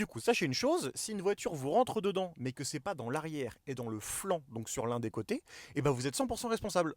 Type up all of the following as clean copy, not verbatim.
Du coup, sachez une chose, si une voiture vous rentre dedans, mais que c'est pas dans l'arrière et dans le flanc, donc sur l'un des côtés, et ben vous êtes 100% responsable.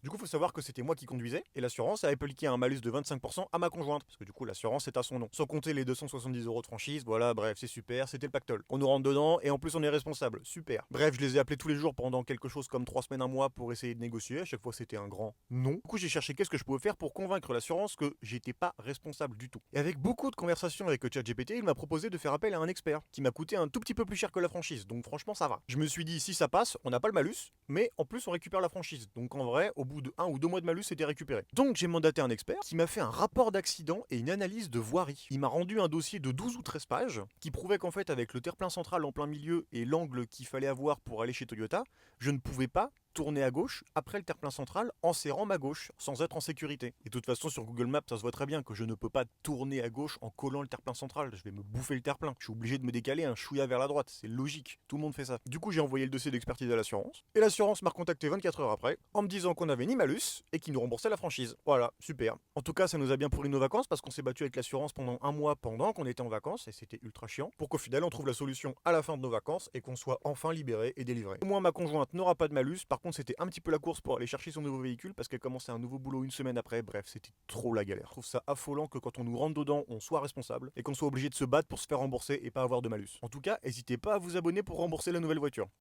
Du coup, il faut savoir que c'était moi qui conduisais et l'assurance a appliqué un malus de 25% à ma conjointe parce que du coup, l'assurance est à son nom. Sans compter les 270 euros de franchise, voilà, bref, c'est super, c'était le pactole. On nous rentre dedans et en plus, on est responsable. Super. Bref, je les ai appelés tous les jours pendant quelque chose comme 3 semaines, un mois pour essayer de négocier. À chaque fois, c'était un grand non. Du coup, j'ai cherché qu'est-ce que je pouvais faire pour convaincre l'assurance que j'étais pas responsable du tout. Et avec beaucoup de conversations avec ChatGPT, il m'a proposé de faire appel à un expert qui m'a coûté un tout petit peu plus cher que la franchise. Donc franchement, ça va. Je me suis dit, si ça passe, on n'a pas le malus, mais en plus, on récupère la franchise. Donc en vrai, au bout de 1 ou 2 mois de malus, c'était récupéré. Donc j'ai mandaté un expert qui m'a fait un rapport d'accident et une analyse de voirie. Il m'a rendu un dossier de 12 ou 13 pages qui prouvait qu'en fait avec le terre-plein central en plein milieu et l'angle qu'il fallait avoir pour aller chez Toyota, je ne pouvais pas tourner à gauche après le terre-plein central en serrant ma gauche sans être en sécurité. Et de toute façon sur Google Maps ça se voit très bien que je ne peux pas tourner à gauche en collant le terre-plein central, je vais me bouffer le terre-plein. Je suis obligé de me décaler un chouïa vers la droite, c'est logique, tout le monde fait ça. Du coup j'ai envoyé le dossier d'expertise à l'assurance et l'assurance m'a recontacté 24 heures après en me disant qu'on n'avait ni malus et qu'ils nous remboursaient la franchise. Voilà, super. En tout cas ça nous a bien pourri nos vacances parce qu'on s'est battu avec l'assurance pendant un mois pendant qu'on était en vacances et c'était ultra chiant pour qu'au final on trouve la solution à la fin de nos vacances et qu'on soit enfin libéré et délivré. Au moins ma conjointe n'aura pas de malus, par contre c'était un petit peu la course pour aller chercher son nouveau véhicule parce qu'elle commençait un nouveau boulot une semaine après. Bref, c'était trop la galère. Je trouve ça affolant que quand on nous rentre dedans, on soit responsable et qu'on soit obligé de se battre pour se faire rembourser et pas avoir de malus. En tout cas, n'hésitez pas à vous abonner pour rembourser la nouvelle voiture.